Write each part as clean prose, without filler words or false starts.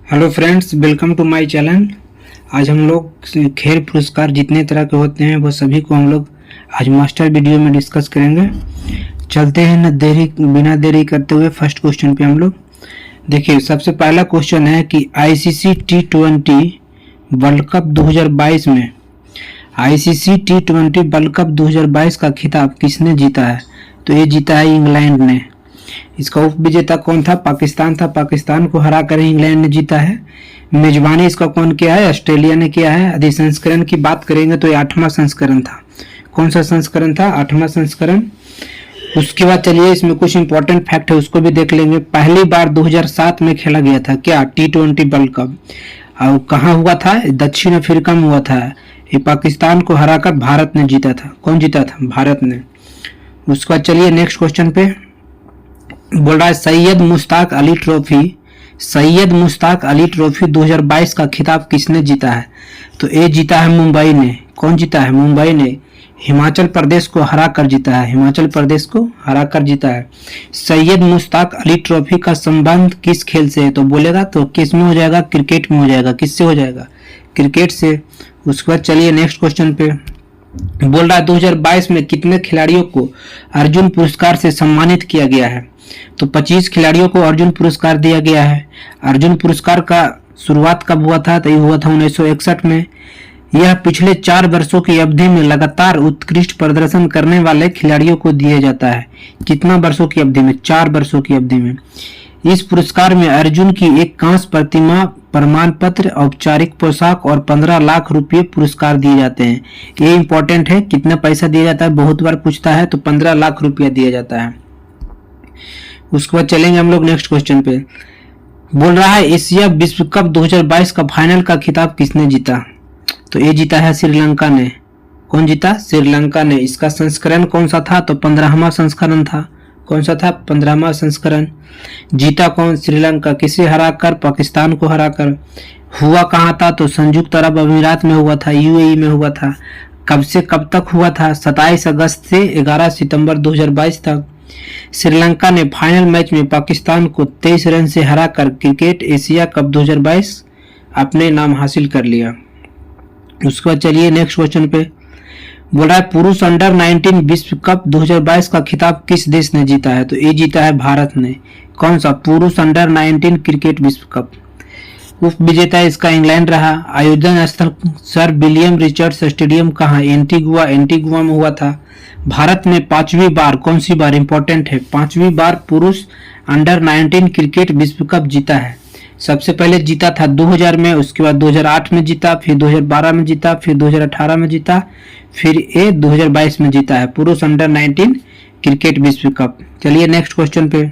Hello friends, welcome to my channel. आज हम लोग खेल पुरस्कार जितने तरह के होते हैं वो सभी को हम लोग आज मास्टर वीडियो में डिस्कस करेंगे। चलते हैं न देरी बिना देरी करते हुए फर्स्ट क्वेश्चन पे हम लोग। देखिए, सबसे पहला क्वेश्चन है कि आईसीसी T20 वर्ल्ड कप 2022 में आईसीसी T20 वर्ल्ड कप 2022 का खिताब किसने जीता है? तो ये जीता है इंग्लैंड ने। इसका उप विजेता कौन था? पाकिस्तान था। पाकिस्तान को हरा कर इंग्लैंड ने जीता है। मेजबानी इसका कौन किया है? ऑस्ट्रेलिया ने किया है। यदि संस्करण की बात करेंगे तो ये 8वां संस्करण था। कौन सा संस्करण था? 8वां संस्करण। उसके बाद चलिए इसमें कुछ इंपॉर्टेंट फैक्ट है उसको भी देख लेंगे। पहली बार 2007 में खेला गया था क्या T20 वर्ल्ड कप? और कहाँ हुआ था? दक्षिण अफ्रीका में हुआ था। ये पाकिस्तान को हराकर भारत ने जीता था। कौन जीता था? भारत ने। उसके बाद चलिए नेक्स्ट क्वेश्चन पे बोल रहा है सैयद मुश्ताक अली ट्रॉफी 2022 का खिताब किसने जीता है? तो ये जीता है मुंबई ने। कौन जीता है? मुंबई ने। हिमाचल प्रदेश को हरा कर जीता है। हिमाचल प्रदेश को हरा कर जीता है। सैयद मुश्ताक अली ट्रॉफी का संबंध किस खेल से है? तो बोलेगा तो किस में हो जाएगा? क्रिकेट में हो जाएगा। किससे हो जाएगा? क्रिकेट से। उसके बाद चलिए नेक्स्ट क्वेश्चन पे बोल रहा है 2022 में कितने खिलाड़ियों को अर्जुन पुरस्कार से सम्मानित किया गया है? तो 25 खिलाड़ियों को अर्जुन पुरस्कार दिया गया है। अर्जुन पुरस्कार का शुरुआत कब हुआ था? तो ये हुआ था 1961 में। यह पिछले 4 वर्षों की अवधि में लगातार उत्कृष्ट प्रदर्शन करने वाले खिलाड़ियों को दिया जाता है। कितना वर्षों की अवधि में? 4 वर्षों की अवधि में। इस पुरस्कार में अर्जुन की एक कांस्य प्रतिमा, प्रमाण पत्र, औपचारिक पोशाक और 15 लाख रुपए पुरस्कार दिए जाते हैं। ये इंपॉर्टेंट है। कितना पैसा दिया जाता है? बहुत बार पूछता है। तो 15 लाख रुपया दिया जाता है। उसके बाद चलेंगे हम लोग नेक्स्ट क्वेश्चन पे। बोल रहा है एशिया विश्व कप 2022 का फाइनल का खिताब किसने जीता? तो ये जीता है श्रीलंका ने। कौन जीता? श्रीलंका ने। इसका संस्करण कौन सा था? तो 15वां संस्करण था। कौन सा था? 15वां संस्करण। जीता कौन? श्रीलंका। किसे हराकर? पाकिस्तान को हराकर। हुआ कहाँ था? तो संयुक्त अरब अमीरात में हुआ था, UAE में हुआ था। कब से कब तक हुआ था? 27 अगस्त से 11 सितंबर 2022 तक। श्रीलंका ने फाइनल मैच में पाकिस्तान को 23 रन से हराकर क्रिकेट एशिया कप 2022 अपने नाम हासिल कर लिया। उसके बाद चलिए नेक्स्ट क्वेश्चन पे बोल रहा है पुरुष अंडर 19 विश्व कप 2022 का खिताब किस देश ने जीता है? तो ये जीता है भारत ने। कौन सा? पुरुष अंडर 19 क्रिकेट विश्व कप। उप विजेता इसका इंग्लैंड रहा। आयोजन स्थल सर विलियम रिचर्ड्स स्टेडियम कहाँ? एंटीगुआ में हुआ था। भारत ने 5वीं बार, कौन सी बार? इंपॉर्टेंट है, 5वीं बार पुरुष अंडर 19 क्रिकेट विश्व कप जीता है। सबसे पहले जीता था 2000 में, उसके बाद 2008 में जीता, फिर 2012 में जीता, फिर 2018 में जीता, फिर ये 2022 में जीता है पुरुष अंडर 19 क्रिकेट विश्व कप। चलिए नेक्स्ट क्वेश्चन पे।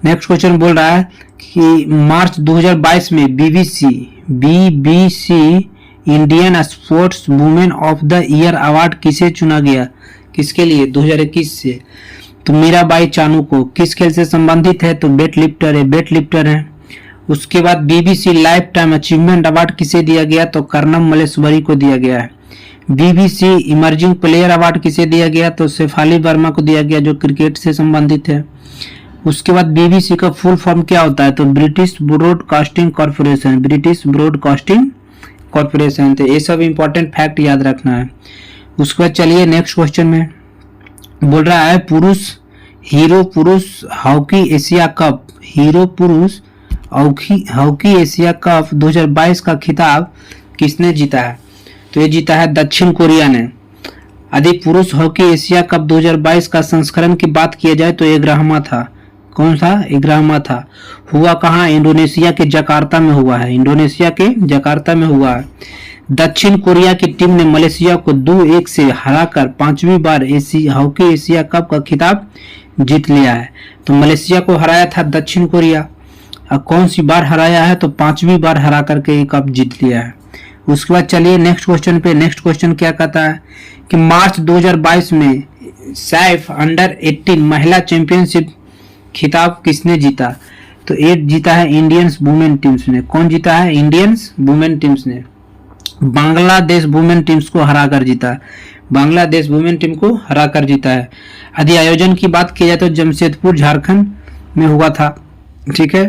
नेक्स्ट क्वेश्चन बोल रहा है कि मार्च 2022 में BBC Indian sports women of the year award किसे चुना गया? किसके लिए? 2021 से। तो मीराबाई चानू को। किस खेल से संबंधित है? तो वेट लिफ्टर है। उसके बाद BBC life time achievement award किसे दिया गया? तो कर्नम मलेश्वरी को दिया गया है। BBC इमर्जिंग प्लेयर अवार्ड किसे दिया गया? तो शेफाली वर्मा को दिया गया, जो क्रिकेट से संबंधित है। उसके बाद BBC का फुल फॉर्म क्या होता है? तो ब्रिटिश ब्रॉडकास्टिंग कॉर्पोरेशन। तो ये सब इंपॉर्टेंट फैक्ट याद रखना है। उसके बाद चलिए नेक्स्ट क्वेश्चन में बोल रहा है हीरो पुरुष हॉकी एशिया कप 2022 का खिताब किसने जीता है? तो ये जीता है दक्षिण कोरिया ने। यदि पुरुष हॉकी एशिया कप 2022 का संस्करण की बात किया जाए तो 11वां था। कौन सा? 11वां था। हुआ कहाँ? इंडोनेशिया के जकार्ता में हुआ है। दक्षिण कोरिया की टीम ने मलेशिया को 2-1 से हराकर 5वीं बार हॉकी एशिया कप का खिताब जीत लिया है। तो मलेशिया को हराया था दक्षिण कोरिया। और कौन सी बार हराया है? तो 5वीं बार हरा करके ये कप जीत लिया है। उसके बाद चलिए नेक्स्ट क्वेश्चन पे। नेक्स्ट क्वेश्चन क्या कहता है कि मार्च 2022 में सैफ अंडर 18 महिला चैंपियनशिप खिताब किसने जीता? तो ये जीता है इंडियंस वुमेन टीम्स ने। कौन जीता है? इंडियंस वुमेन टीम्स ने। बांग्लादेश वुमेन टीम्स को हराकर जीता। बांग्लादेश वुमेन टीम को हराकर जीता है। यदि आयोजन की बात की जाए तो जमशेदपुर झारखंड में हुआ था। ठीक है।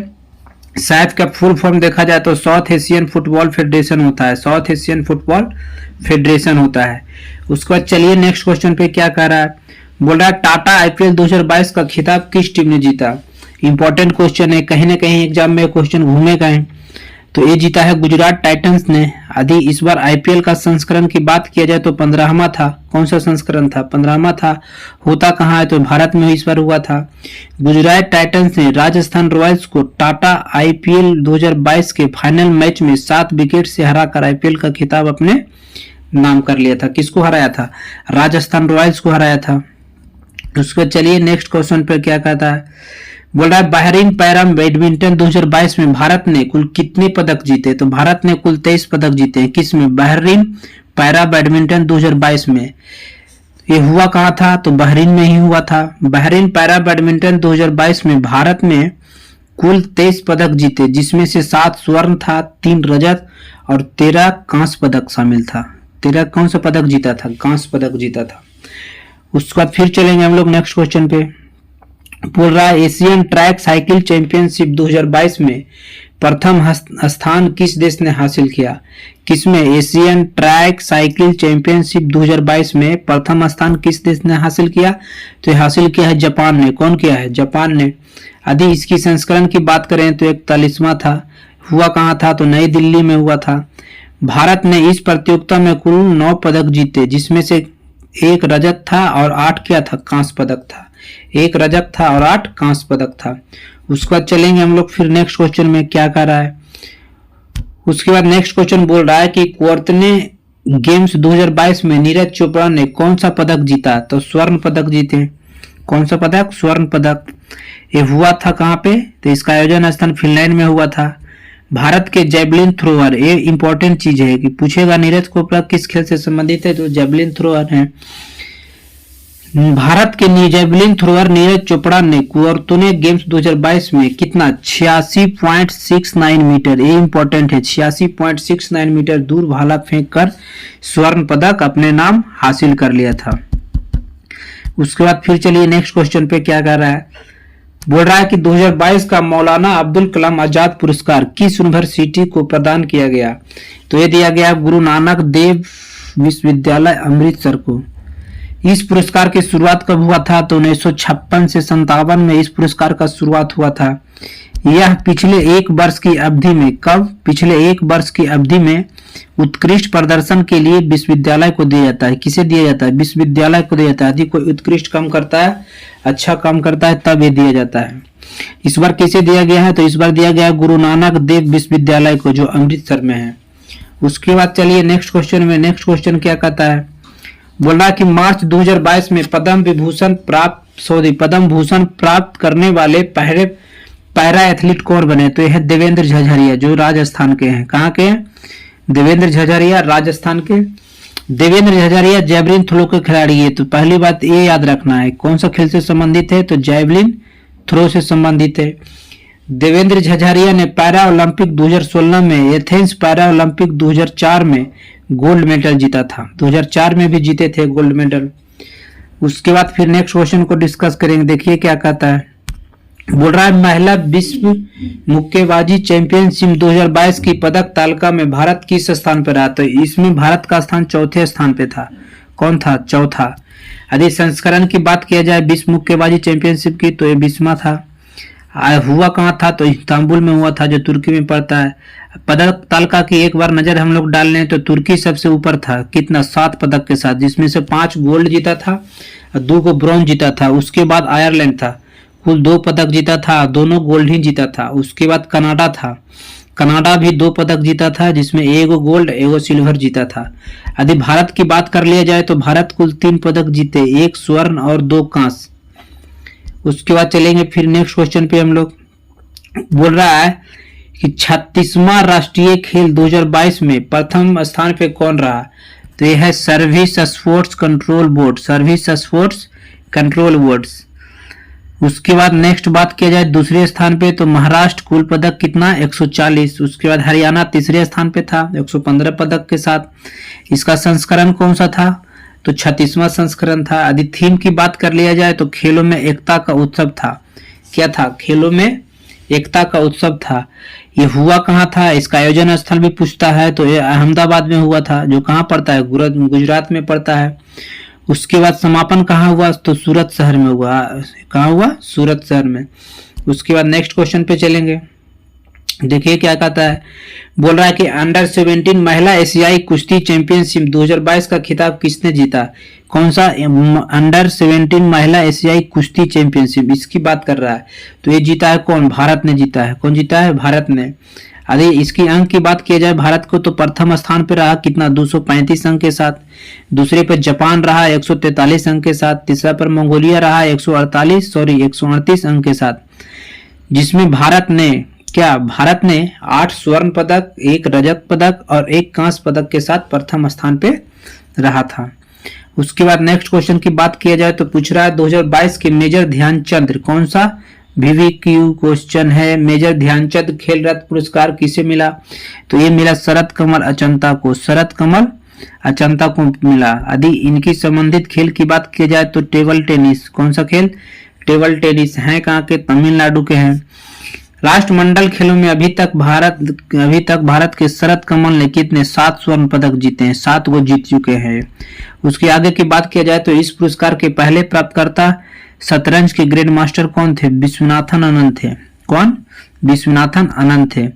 सैफ का फुल फॉर्म देखा जाए तो साउथ एशियन फुटबॉल फेडरेशन होता है, साउथ एशियन फुटबॉल फेडरेशन होता है। उसके बाद चलिए नेक्स्ट क्वेश्चन पे क्या कह रहा है, बोल रहा है टाटा आईपीएल 2022 का खिताब किस टीम ने जीता। इंपॉर्टेंट क्वेश्चन है, कहीं ना कहीं एग्जाम में क्वेश्चन घूमेगा ही। तो ये जीता है गुजरात टाइटंस ने। यदि इस बार आईपीएल का संस्करण की बात किया जाए तो 15वां था। कौन सा संस्करण था? 15वां था। होता कहाँ है? तो भारत में इस बार हुआ था। गुजरात टाइटंस ने राजस्थान रॉयल्स को टाटा आईपीएल 2022 के फाइनल मैच में 7 विकेट से हराकर आईपीएल का खिताब अपने नाम कर लिया था। किसको हराया था? राजस्थान रॉयल्स को हराया था। उसके चलिए नेक्स्ट क्वेश्चन पर क्या कहता है, बोल रहा है बहरीन पैरा बैडमिंटन 2022 में भारत ने कुल कितने पदक जीते। तो भारत ने कुल 23 पदक जीते। किस में? बहरीन पैरा बैडमिंटन 2022 में। ये हुआ कहाँ था? तो बहरीन में ही हुआ था। बहरीन पैरा बैडमिंटन 2022 में भारत ने कुल 23 पदक जीते, जिसमें से 7 स्वर्ण था, 3 रजत और 13 कांस्य पदक शामिल था। 13 कौन सा पदक जीता था? कांस्य पदक जीता था। उसके बाद फिर चलेंगे हम लोग नेक्स्ट क्वेश्चन पे। बोल रहा है एशियन ट्रैक साइकिल चैंपियनशिप 2022 में प्रथम स्थान किस देश ने हासिल किया। किसमें? एशियन ट्रैक साइकिल चैंपियनशिप 2022 में प्रथम स्थान किस देश ने हासिल किया। तो हासिल किया है जापान ने। कौन किया है? जापान ने। यदि इसकी संस्करण की बात करें तो 41वां था। हुआ कहाँ था? तो नई दिल्ली में हुआ था। भारत ने इस प्रतियोगिता में कुल 9 पदक जीते, जिसमें से 1 रजत था और 8 क्या था? कांस्य पदक था। 1 रजत था और 8 कांस्य पदक था। उसके बाद चलेंगे हम लोग फिर नेक्स्ट क्वेश्चन में क्या कर रहा है। उसके बाद नेक्स्ट क्वेश्चन बोल रहा है कि क्वार्टने गेम्स 2022 में नीरज चोपड़ा ने कौन सा पदक जीता। तो स्वर्ण पदक जीते। कौन सा पदक? स्वर्ण पदक। ये हुआ था कहाँ पे? तो इसका आयोजन स्थान फिनलैंड में हुआ था। भारत के जेवलिन थ्रोअर, ये इंपॉर्टेंट चीज है कि पूछेगा नीरज चोपड़ा किस खेल से संबंधित है, तो जेवलिन थ्रोअर है। भारत के जेवलिन थ्रोअर नीरज चोपड़ा ने क्वार्टने गेम्स 2022 में कितना? 86.69 मीटर, ये इंपॉर्टेंट है, 86.69 मीटर दूर भाला फेंक कर स्वर्ण पदक अपने नाम हासिल कर लिया था। उसके बाद फिर चलिए नेक्स्ट क्वेश्चन पे क्या कर रहा है। बोल रहा है कि 2022 का मौलाना अब्दुल कलाम आजाद पुरस्कार किस यूनिवर्सिटी को प्रदान किया गया। तो ये दिया गया गुरु नानक देव विश्वविद्यालय अमृतसर को। इस पुरस्कार की शुरुआत कब हुआ था? तो 1956 से 57 में इस पुरस्कार का शुरुआत हुआ था। यह पिछले 1 वर्ष की अवधि में, कब? पिछले 1 वर्ष की अवधि में उत्कृष्ट प्रदर्शन के लिए विश्वविद्यालय को दिया जाता है। किसे दिया जाता है? विश्वविद्यालय को दिया जाता है। यदि कोई उत्कृष्ट काम करता है, अच्छा काम करता है, तब ये दिया जाता है। इस बार किसे दिया गया है? तो इस बार दिया गया है गुरु नानक देव विश्वविद्यालय को, जो अमृतसर में है। उसके बाद चलिए नेक्स्ट क्वेश्चन में। नेक्स्ट क्वेश्चन क्या कहता है, बोल रहा है कि मार्च 2022 में पद्म भूषण प्राप्त करने वाले पहले पैरा एथलीट कौन बने। तो यह है देवेंद्र झझरिया, जो राजस्थान के हैं। कहाँ के हैं? देवेंद्र झझरिया राजस्थान के। देवेंद्र झझरिया जैवलिन थ्रो के खिलाड़ी है। तो पहली बात ये याद रखना है, कौन सा खेल से संबंधित है? तो जैवलिन थ्रो से संबंधित है। देवेंद्र झझरिया ने पैरा ओलंपिक 2016 में, एथेंस पैरा ओलंपिक 2004 में गोल्ड मेडल जीता था। 2004 में भी जीते थे गोल्ड मेडल। उसके बाद फिर नेक्स्ट क्वेश्चन को डिस्कस करेंगे। देखिए क्या कहता है। बोल रहा है महिला विश्व मुक्केबाजी चैंपियनशिप 2022 की पदक तालिका में भारत किस स्थान पर रहा। तो इसमें भारत का स्थान चौथे स्थान पे था। कौन था? चौथा। यदि संस्करण की बात किया जाए विश्व मुक्केबाजी चैंपियनशिप की, तो ये 20वां था। हुआ कहाँ था? तो इस्तांबुल में हुआ था, जो तुर्की में पड़ता है। पदक तालिका की एक बार नजर हम लोग डाल लें तो तुर्की सबसे ऊपर था। कितना? 7 पदक के साथ, जिसमें से 5 गोल्ड जीता था और 2 को ब्रॉन्ज जीता था। उसके बाद आयरलैंड था, कुल 2 पदक जीता था, दोनों गोल्ड ही जीता था। उसके बाद कनाडा था, कनाडा भी 2 पदक जीता था, जिसमें 1 गोल्ड 1 सिल्वर जीता था। यदि भारत की बात कर लिया जाए तो भारत कुल 3 पदक जीते, 1 स्वर्ण और 2 कांस्य। उसके बाद चलेंगे फिर नेक्स्ट क्वेश्चन पे हम लोग। बोल रहा है कि 36वां राष्ट्रीय खेल 2022 में प्रथम स्थान पे कौन रहा। तो यह है service sports control board, service sports control boards. उसके बाद नेक्स्ट बात किया जाए दूसरे स्थान पे, तो महाराष्ट्र कुल पदक कितना? 140। उसके बाद हरियाणा तीसरे स्थान पे था 115 पदक के साथ। इसका संस्करण कौन सा था? तो 36वां संस्करण था। यदि थीम की बात कर लिया जाए तो खेलों में एकता का उत्सव था। क्या था? खेलों में एकता का उत्सव था, ये हुआ कहाँ था, इसका आयोजन स्थल भी पूछता है तो ये अहमदाबाद में हुआ था, जो कहाँ पड़ता है, गुजरात में पड़ता है। उसके बाद समापन कहाँ हुआ, तो सूरत शहर में हुआ। कहाँ हुआ, सूरत शहर में। उसके बाद नेक्स्ट क्वेश्चन पे चलेंगे, देखिए क्या कहता है। बोल रहा है कि अंडर 17 महिला एशियाई कुश्ती चैंपियनशिप 2022 का खिताब किसने जीता। कौन सा अंडर 17 महिला एशियाई कुश्ती चैंपियनशिप, इसकी बात कर रहा है। तो ये जीता है कौन, भारत ने जीता है। कौन जीता है, भारत ने। अरे इसकी अंक की बात किया जाए भारत को तो प्रथम स्थान पे रहा कितना, 235 अंक के साथ। दूसरे पर जापान रहा 143 अंक के साथ। तीसरा पर मंगोलिया रहा 138 अंक के साथ, जिसमें भारत ने 8 स्वर्ण पदक, 1 रजत पदक और 1 कांस्य पदक के साथ प्रथम स्थान पे रहा था। उसके बाद नेक्स्ट क्वेश्चन की बात किया जाए तो पूछ रहा है 2022 के मेजर ध्यानचंद, कौन सा VVQ क्वेश्चन है, मेजर ध्यानचंद खेल रत्न पुरस्कार किसे मिला। तो ये मिला शरत कमल अचंता को, शरत कमल अचंता को मिला। यदि इनकी संबंधित खेल की बात की जाए तो टेबल टेनिस, कौन सा खेल, टेबल टेनिस है कहाँ के, तमिलनाडु के हैं। राष्ट्रमंडल खेलों में अभी तक भारत के शरत कमल ने कितने 7 स्वर्ण पदक जीते हैं, 7 वो जीत चुके हैं। उसके आगे की बात किया जाए तो इस पुरस्कार के पहले प्राप्तकर्ता शतरंज के ग्रैंड मास्टर कौन थे, विश्वनाथन आनंद थे। कौन, विश्वनाथन आनंद थे।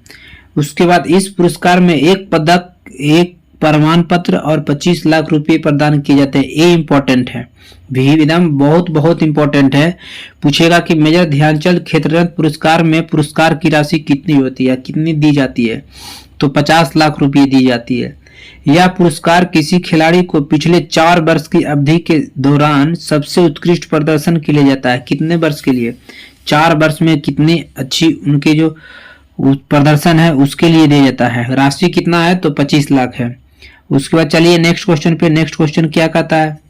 उसके बाद इस पुरस्कार में 1 पदक, 1 प्रमाण पत्र और 25 लाख रुपए प्रदान किए जाते हैं। ये इंपॉर्टेंट है, एकदम बहुत इंपॉर्टेंट है। पूछेगा कि मेजर ध्यानचंद खेल रत्न पुरस्कार में पुरस्कार की राशि कितनी होती है, कितनी दी जाती है, तो 50 लाख रुपए दी जाती है। यह पुरस्कार किसी खिलाड़ी को पिछले 4 वर्ष की अवधि के दौरान सबसे उत्कृष्ट प्रदर्शन के लिए जाता है। कितने वर्ष के लिए, 4 वर्ष में कितनी अच्छी उनके जो प्रदर्शन है उसके लिए दिया जाता है। राशि कितना है, तो 25 लाख है। उसके बाद चलिए नेक्स्ट क्वेश्चन पे। नेक्स्ट क्वेश्चन क्या कहता है,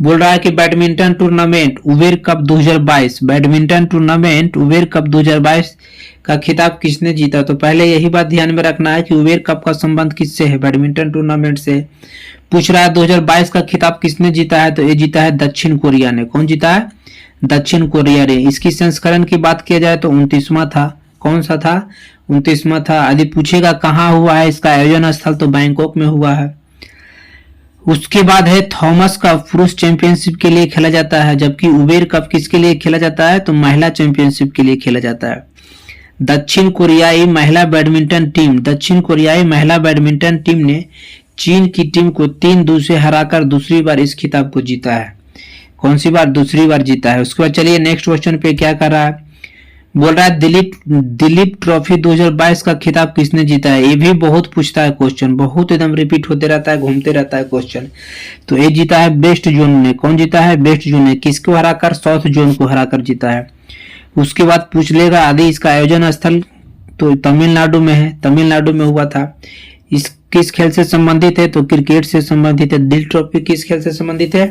बोल रहा है कि badminton tournament Uber cup 2022, badminton tournament Uber cup 2022 का खिताब किसने जीता। तो पहले यही बात ध्यान में रखना है कि उबेर कप का संबंध किससे है, बैडमिंटन टूर्नामेंट से। पूछ रहा है 2022 का खिताब किसने जीता है, तो ये जीता है दक्षिण कोरिया ने। कौन जीता है, दक्षिण कोरिया ने। इसकी संस्करण की बात किया जाए तो 29वां था। कौन सा था, 29वां था। यदि पूछेगा कहाँ हुआ है, इसका आयोजन स्थल तो बैंकॉक में हुआ है। उसके बाद है थॉमस कप पुरुष चैंपियनशिप के लिए खेला जाता है, जबकि उबेर कप किसके लिए खेला जाता है, तो महिला चैंपियनशिप के लिए खेला जाता है। दक्षिण कोरियाई महिला बैडमिंटन टीम ने चीन की टीम को 3-2 से हराकर दूसरी बार इस खिताब को जीता है। कौन सी बार, दूसरी बार जीता है। उसके बाद चलिए नेक्स्ट क्वेश्चन पे क्या कर रहा है, बोल रहा है दिलीप ट्रॉफी 2022 का खिताब किसने जीता है। ये भी बहुत पूछता है क्वेश्चन, बहुत एकदम रिपीट होते रहता है, घूमते रहता है क्वेश्चन। तो ये जीता है वेस्ट जोन ने। कौन जीता है, वेस्ट जोन ने। किसको हराकर, साउथ जोन को हराकर जीता है। उसके बाद पूछ लेगा आदि इसका आयोजन स्थल तो तमिलनाडु में है, तमिलनाडु में हुआ था। इस किस खेल से संबंधित है, तो क्रिकेट से संबंधित है। दिलीप ट्रॉफी किस खेल से संबंधित है,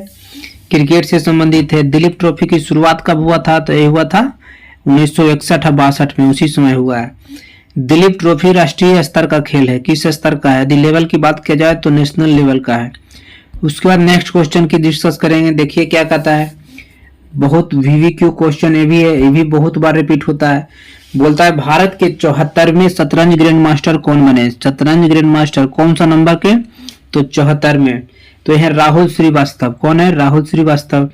क्रिकेट से संबंधित है। दिलीप ट्रॉफी की शुरुआत कब हुआ था, तो ये हुआ था 1961-62 में, उसी समय हुआ है। दिलीप ट्रॉफी राष्ट्रीय स्तर का खेल है, किस स्तर का है, यदि लेवल की बात किया जाए तो नेशनल लेवल का है। उसके बाद नेक्स्ट क्वेश्चन की डिस्कस करेंगे। देखिए क्या कहता है, बहुत VVQ क्वेश्चन ये भी है, ये भी बहुत बार रिपीट होता है। बोलता है भारत के 74वें शतरंज ग्रैंड मास्टर कौन बने। शतरंज ग्रैंड मास्टर कौन सा नंबर के, तो 74 तो यह राहुल श्रीवास्तव। कौन है, राहुल श्रीवास्तव।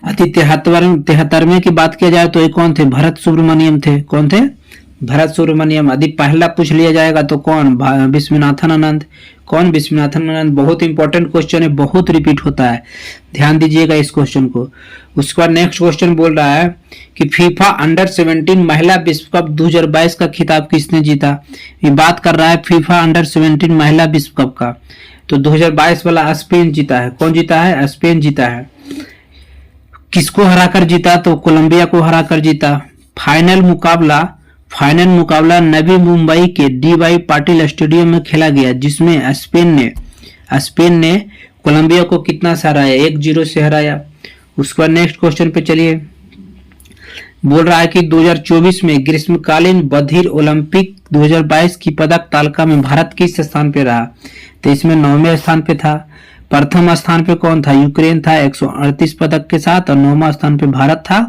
अति 73वें की बात किया जाए तो ये कौन थे, भरत सुब्रमण्यम थे। कौन थे, भरत सुब्रमण्यम। यदि पहला पूछ लिया जाएगा तो कौन, विश्वनाथन आनंद। कौन, विश्वनाथन आनंद। बहुत इंपॉर्टेंट क्वेश्चन है, बहुत रिपीट होता है, ध्यान दीजिएगा इस क्वेश्चन को। उसके बाद नेक्स्ट क्वेश्चन बोल रहा है कि फीफा अंडर 17 महिला विश्व कप 2022 का खिताब किसने जीता। ये बात कर रहा है फीफा अंडर 17 महिला विश्व कप का, तो 2022 वाला स्पेन जीता है। कौन जीता है, स्पेन जीता है। किसको हराकर जीता, तो कोलंबिया को हराकर जीता। फाइनल मुकाबला नवी मुंबई के DY पाटिल स्टेडियम में खेला गया, जिसमें स्पेन ने कोलंबिया को कितना से हराया, 1-0 से हराया। उसके बाद नेक्स्ट क्वेश्चन पे चलिए। बोल रहा है कि 2024 में ग्रीष्मकालीन बधिर ओलंपिक 2022 की पदक तालिका में भारत किस स्थान पे रहा, तो इसमें 9वें स्थान पे था। प्रथम स्थान पे कौन था, यूक्रेन था 138 पदक के साथ, और 9वां स्थान पे भारत था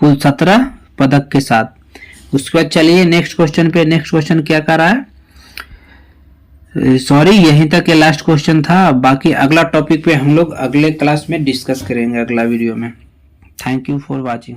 कुल 17 पदक के साथ। उसके बाद चलिए नेक्स्ट क्वेश्चन पे। नेक्स्ट क्वेश्चन क्या कर रहा है, सॉरी यहीं तक ये लास्ट क्वेश्चन था, बाकी अगला टॉपिक पे हम लोग अगले क्लास में डिस्कस करेंगे, अगला वीडियो में। Thank you for watching.